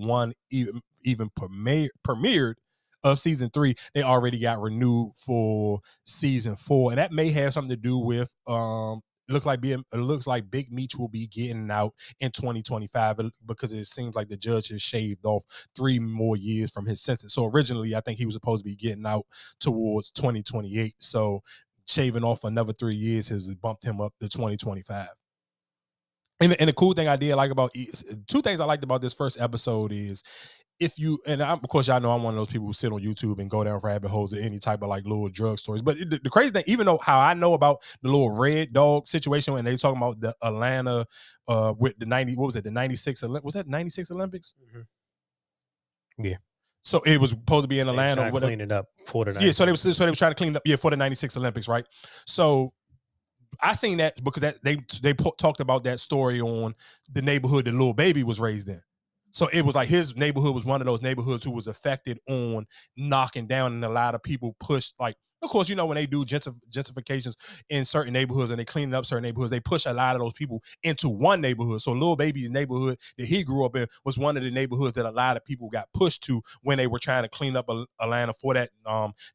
1 even premiered of season 3, they already got renewed for season 4, and that may have something to do with it looks like Big Meech will be getting out in 2025 because it seems like the judge has shaved off 3 more years from his sentence. So originally, I think he was supposed to be getting out towards 2028. So shaving off another 3 years has bumped him up to 2025. And the cool thing I did like about 2 things I liked about this first episode is if you, and of course y'all know I'm one of those people who sit on YouTube and go down rabbit holes of any type of like little drug stories. But the crazy thing, even though how I know about the little Red Dog situation when they talking about the Atlanta with the 96 was that 96 Olympics? Mm-hmm. Yeah. So it was supposed to be in Atlanta. They clean it up for the 96. Yeah, so they were trying to clean it up for the 96 Olympics, right? So I seen that because that they talked about that story on the neighborhood that Lil Baby was raised in. So it was like his neighborhood was one of those neighborhoods who was affected on knocking down, and a lot of people pushed, like, of course, you know, when they do gentrifications in certain neighborhoods and they clean up certain neighborhoods, they push a lot of those people into one neighborhood. So Lil Baby's neighborhood that he grew up in was one of the neighborhoods that a lot of people got pushed to when they were trying to clean up Atlanta for that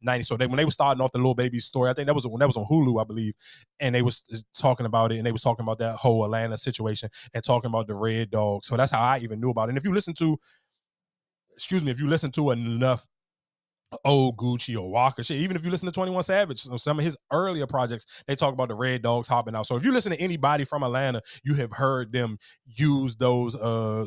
90. So when they were starting off the Lil Baby story, I think that was on Hulu, I believe, and they was talking about it, and they was talking about that whole Atlanta situation and talking about the Red Dog. So that's how I even knew about it. And if you listen to enough old Gucci or Walker shit, even if you listen to 21 Savage, some of his earlier projects, they talk about the Red Dogs hopping out. So if you listen to anybody from Atlanta, you have heard them use those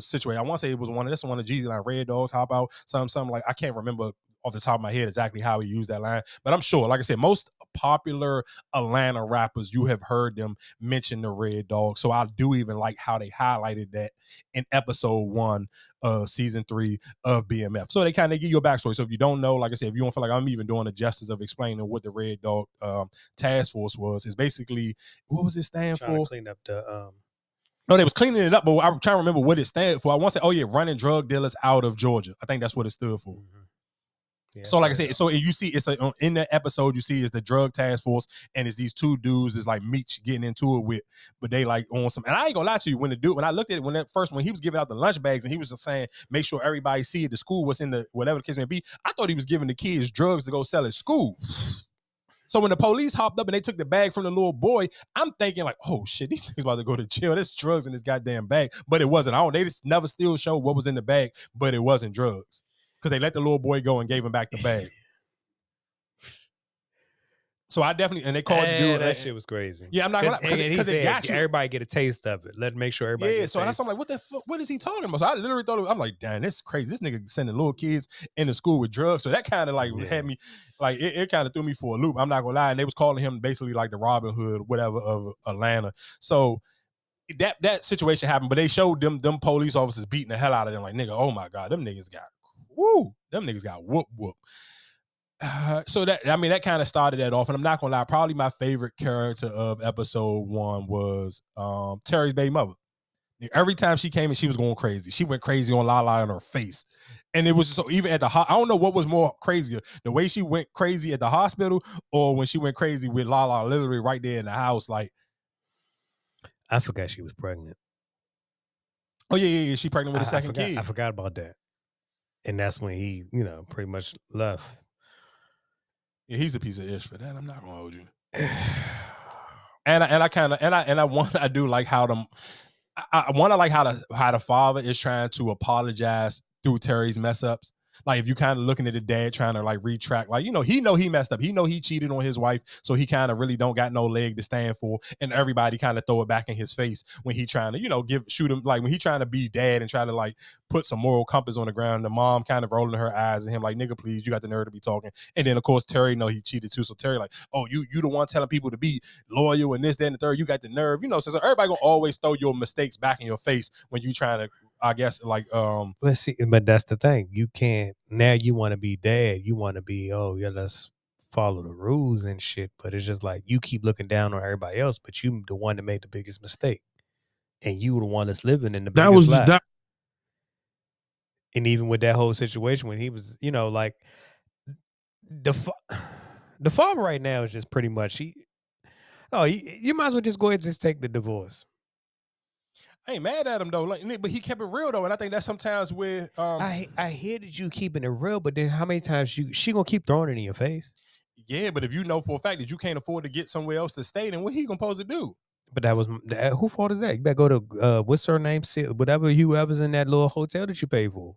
situations. I want to say it was one of Jeezy, like Red Dogs hop out, something like, I can't remember off the top of my head exactly how he used that line, but I'm sure, like I said, most popular Atlanta rappers, you have heard them mention the Red Dog. So I do even like how they highlighted that in episode 1 of season 3 of BMF. So they kind of give you a backstory. So if you don't know, like I said, if you don't feel like I'm even doing the justice of explaining what the Red Dog task force was, it's basically, what was it stand for? To clean up the No, they was cleaning it up, but I'm trying to remember what it stands for. I want to say, running drug dealers out of Georgia. I think that's what it stood for. Mm-hmm. Yeah, so like I said, so you see, it's in that episode, you see it's the drug task force, and it's these 2 dudes is like Meech getting into it with, but they like on some, and I ain't gonna lie to you, when I looked at it, when he was giving out the lunch bags and he was just saying, make sure everybody see at the school what's in the, whatever the case may be, I thought he was giving the kids drugs to go sell at school. So when the police hopped up and they took the bag from the little boy, I'm thinking like, oh shit, these niggas about to go to jail. There's drugs in this goddamn bag. But it wasn't. They just never still show what was in the bag, but it wasn't drugs. Because they let the little boy go and gave him back the bag. So I definitely, and they called the dude. That shit was crazy. Yeah, I'm not gonna, because it got you. Everybody get a taste of it. Let's make sure everybody. Yeah, so that's, I'm like, what the fuck? What is he talking about? So I literally thought, I'm like, damn, this is crazy. This nigga sending little kids into school with drugs. So that kind of like had me, like, it kind of threw me for a loop. I'm not gonna lie. And they was calling him basically like the Robin Hood, whatever, of Atlanta. So that situation happened, but they showed them police officers beating the hell out of them. Like, nigga, oh my God, them niggas got whoop. So that kind of started that off, and I'm not gonna lie, probably my favorite character of episode 1 was Terry's baby mother. Every time she came in, she was going crazy. She went crazy on Lala in her face, and it was just, so even at the I don't know what was more crazier, the way she went crazy at the hospital, or when she went crazy with Lala literally right there in the house. Like, I forgot she was pregnant. Oh yeah, she pregnant with a second kid. I forgot about that, and that's when he, pretty much left. Yeah, he's a piece of ish for that. I'm not gonna hold you. I do like how the father is trying to apologize through Terry's mess ups. Like, if you kind of looking at the dad trying to like retract, like, he messed up. He cheated on his wife. So he kind of really don't got no leg to stand for. And everybody kind of throw it back in his face when he trying to, shoot him. Like, when he trying to be dad and try to like put some moral compass on the ground, the mom kind of rolling her eyes at him like, nigga, please, you got the nerve to be talking. And then of course, Terry know he cheated too. So Terry like, oh, you the one telling people to be loyal and this, that, and the third, you got the nerve, so everybody gonna always throw your mistakes back in your face when you trying to, I guess, like, let's see, but that's the thing. You can't, now you want to be dad. You want to be, let's follow the rules and shit. But it's just like, you keep looking down on everybody else, but you the one that made the biggest mistake. And you the one that's living in the biggest lie. And even with that whole situation when he was, like, the father right now is just pretty much, you might as well just go ahead and just take the divorce. I ain't mad at him though, like, but he kept it real though, and I think that's sometimes where I hear that you keeping it real, but then how many times she gonna keep throwing it in your face? yeah, but if you know for a fact that you can't afford to get somewhere else to stay, then what he gonna supposed to do? But that was who fault is that? You better go to what's her name? Whatever whoever's in that little hotel that you pay for.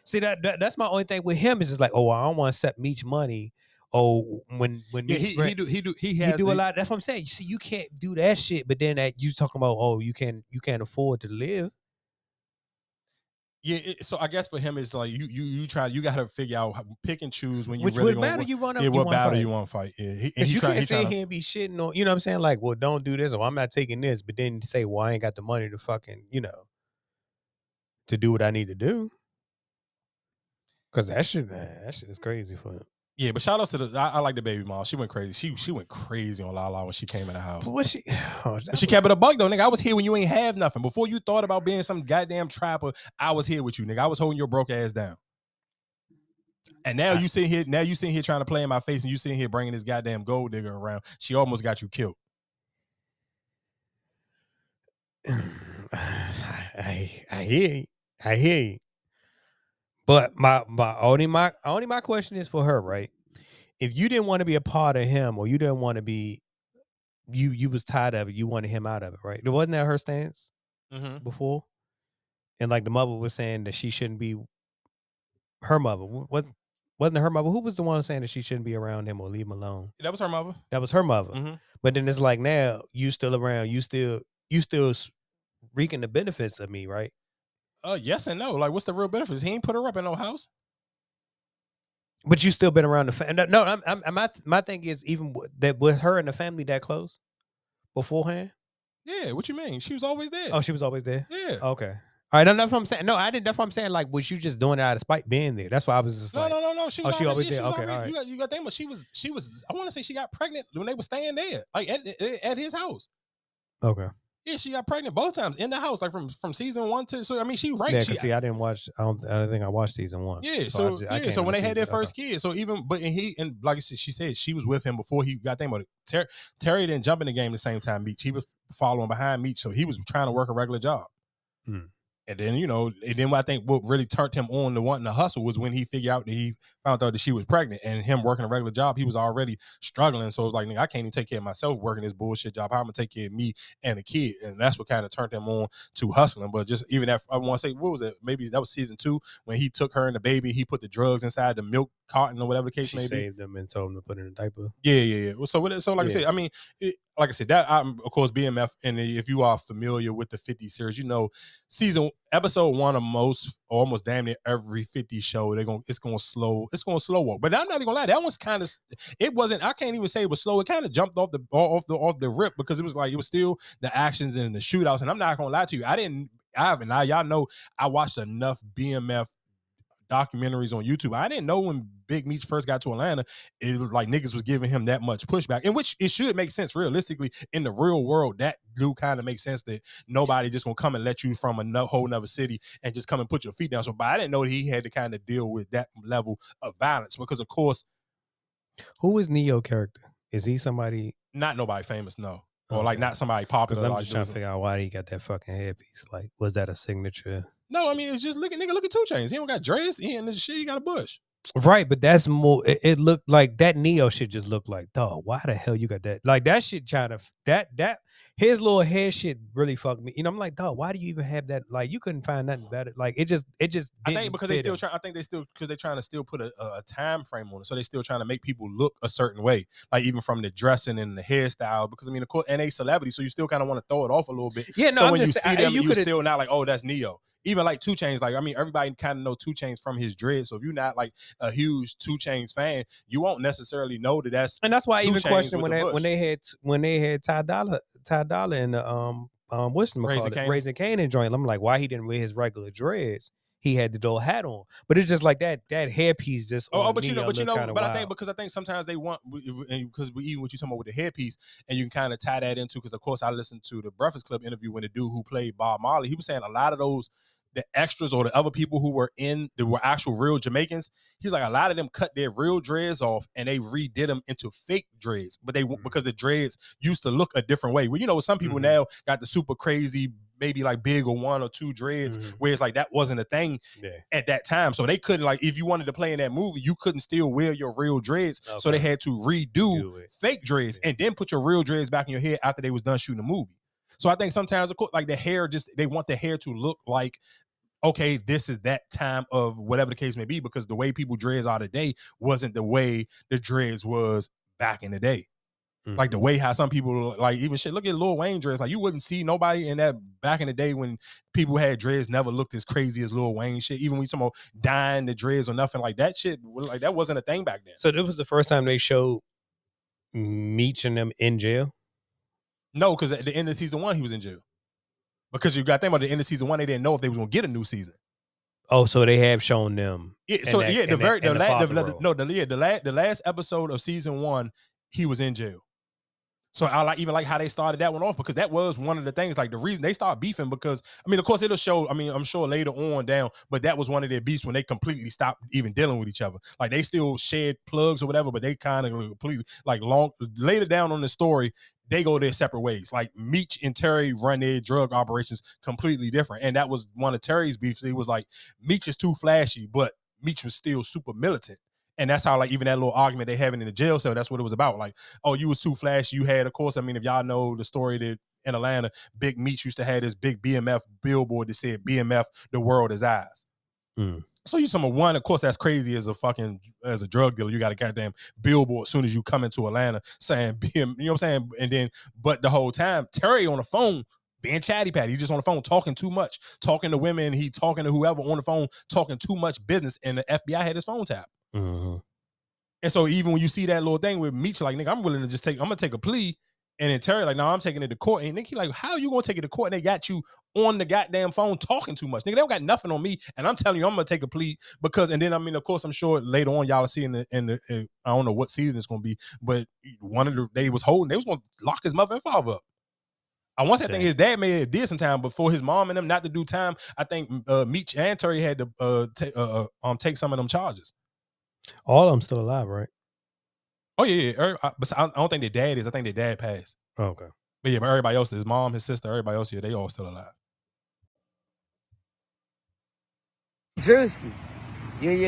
See that's my only thing with him is just like, oh, I don't want to accept Meech money. Oh, when Yeah, Meech he he has do a the lot. That's what I'm saying. You see, you can't do that shit. But then that you talking about, oh, you can't afford to live. yeah. So I guess for him it's like you got to figure out pick and choose when you Which really would gonna battle you want yeah you what want to battle fight? you want to fight. Yeah, and Because you can't he sit trying to here and be shitting on, you know what I'm saying? Like, well, don't do this, or I'm not taking this, but then say, well, I ain't got the money to fucking, to do what I need to do. Cause that shit is crazy for him. yeah. But shout outs to I like the baby mom. She went crazy. She went crazy on Lala when she came in the house. But what she oh, But she kept it a buck though, nigga. I was here when you ain't have nothing. Before you thought about being some goddamn trapper, I was here with you, nigga. I was holding your broke ass down. And now I, you sitting here trying to play in my face, and you sitting here bringing this goddamn gold digger around. She almost got you killed. I hear you. I hear you. But my question is for her, right? If you didn't want to be a part of him, or you didn't want to be you was tired of it, you wanted him out of it, right? Wasn't that her stance Mm-hmm. before? And like the mother was saying that she shouldn't be her mother. Wasn't it her mother? Who was the one saying that she shouldn't be around him or leave him alone? That was her mother. That was her mother. Mm-hmm. But then it's like now you still around, you still reaping the benefits of me, right? Yes and no. Like, what's the real benefits? He ain't put her up in no house. But you still been around the family. No, my thing is even that with her and the family that close beforehand. Yeah, what you mean? She was always there. Oh, she was always there. Yeah. Okay. All right, that's what I'm saying. No, I didn't. That's what I'm saying. Like, was you just doing it out of spite being there? That's why I was just No, like, no, no, no. She was she always yeah, there. she was Okay, already, all right. you got that, but she was. I want to say she got pregnant when they were staying there, like at his house. Okay. Yeah, she got pregnant both times in the house, like from season 1 to. So I mean, she right. Yeah, She because see, I didn't watch. I don't think I watched season 1. yeah. So So I yeah. came So in when the they had their season. first kid, so even but and like I said, she said she was with him before he got them. But Terry didn't jump in the game the same time Meech. He was following behind Meech, so he was trying to work a regular job. Hmm. And then, and then I think what really turned him on to wanting to hustle was when he figured out that he found out that she was pregnant, and him working a regular job, he was already struggling. So it was like, nigga, I can't even take care of myself working this bullshit job. How am I gonna take care of me and the kid? And that's what kind of turned him on to hustling. But just even that, I want to say, what was it? Maybe that was season 2 when he took her and the baby, he put the drugs inside the milk carton or whatever the case She may be. saved them and told him to put in a diaper. Yeah. Well, so like I said, I mean, like I said, that of course BMF, and if you are familiar with the 50 series, episode 1 of almost damn near every 50 show, it's gonna slow walk. But I'm not even gonna lie, that one's kind of, it wasn't, I can't even say it was slow. It kind of jumped off the rip, because it was still the actions and the shootouts. And I'm not gonna lie to you, now y'all know I watched enough BMF documentaries on YouTube. I didn't know when Big Meech first got to Atlanta, it was like niggas was giving him that much pushback, in which it should make sense realistically in the real world. That do kind of make sense that nobody just gonna come and let you from a whole nother city and just come and put your feet down. So, but I didn't know that he had to kind of deal with that level of violence, because of course, who is Neo character? Is he somebody? not nobody famous, no, or like not somebody popular. Because I'm just trying to figure out why he got that fucking headpiece. Like, was that a signature? No, I mean, it's just look at 2 Chainz. He don't got dreads. He and the shit. He got a bush. Right, but that's more. It looked like that Neo shit just looked like, dog. Why the hell you got that? Like that shit trying to that his little hair shit really fucked me. I'm like, dog. Why do you even have that? Like, you couldn't find nothing better. Like it just. I think because they're trying to still put a time frame on it, so they're still trying to make people look a certain way, like even from the dressing and the hairstyle. Because I mean, of course, and they celebrity, so you still kind of want to throw it off a little bit. Yeah, no. So I'm when just, you see them, you you're still not like, oh, that's Neo. Even like 2 Chainz, like I mean, everybody kind of know 2 Chainz from his dread. So if you're not like a huge 2 Chainz fan, you won't necessarily know that that's. And that's why I even questioned when they had Ty Dolla in the what's the Raising Kanan joint. I'm like, why he didn't wear his regular dreads? He had the dull hat on, but it's just like that hairpiece just. But I think because sometimes they want, because even what you talking about with the hairpiece, and you can kind of tie that into, because of course I listened to the Breakfast Club interview when the dude who played Bob Marley, he was saying a lot of the extras or the other people who were actual real Jamaicans, he's like a lot of them cut their real dreads off and they redid them into fake dreads, but because the dreads used to look a different way. Well, some people now got the super crazy maybe like big or 1 or 2 dreads, where it's like that wasn't a thing at that time. So they couldn't, like, if you wanted to play in that movie, you couldn't still wear your real dreads. Okay. So they had to redo fake dreads and then put your real dreads back in your head after they was done shooting the movie. So I think sometimes, of course, like the hair, they want the hair to look like, okay, this is that time of whatever the case may be, because the way people dreads are today wasn't the way the dreads was back in the day. Like the way how some people, like, even shit, look at Lil Wayne dreads. Like, you wouldn't see nobody in that back in the day when people had dreads never looked as crazy as Lil Wayne shit. Even when you talking about dyeing the dreads or nothing like that shit, like that wasn't a thing back then. So this was the first time they showed Meech and them in jail? No, because at the end of season 1, he was in jail. Because you got to think about the end of season 1, they didn't know if they was going to get a new season. Oh, so they have shown them. Yeah, so the last episode of season 1, he was in jail. So I like how they started that one off, because that was one of the things, like the reason they started beefing, because I mean, of course it'll show, I mean, I'm sure later on down, but that was one of their beefs when they completely stopped even dealing with each other. Like they still shared plugs or whatever, but they kind of completely, like, later down on the story, they go their separate ways. Like Meech and Terry run their drug operations completely different. And that was one of Terry's beefs. It was like, Meech is too flashy, but Meech was still super militant. And that's how, like, even that little argument they having in the jail cell, that's what it was about. Like, oh, you was too flashy. You had, of course, I mean, if y'all know the story that in Atlanta, Big Meech used to have this big BMF billboard that said, BMF, the world is ours. So you talking about one, of course, that's crazy as a drug dealer. You got a goddamn billboard as soon as you come into Atlanta saying BM, you know what I'm saying? And then, but the whole time, Terry on the phone being chatty patty. He's just on the phone talking too much, talking to women. He talking to whoever on the phone, talking too much business. And the FBI had his phone tapped. And so even when you see that little thing with Meech, like, nigga, I'm willing to just I'm gonna take a plea. And then Terry, like, no, I'm taking it to court. And Nick, like, how are you gonna take it to court? And they got you on the goddamn phone talking too much. Nigga, they don't got nothing on me. And I'm telling you, I'm gonna take a plea because, and then, I mean, of course, I'm sure later on y'all will see in the I don't know what season it's gonna be, but one of the they was gonna lock his mother and father up. I once I think his dad may have did some time before his mom and them not to do time. I think Meech and Terry had to take some of them charges. All of them still alive, right? Oh yeah. But I don't think their dad is. I think their dad passed. Oh, okay. But yeah, but everybody else, his mom, his sister, everybody else, yeah, they all still alive. Drewski, you and your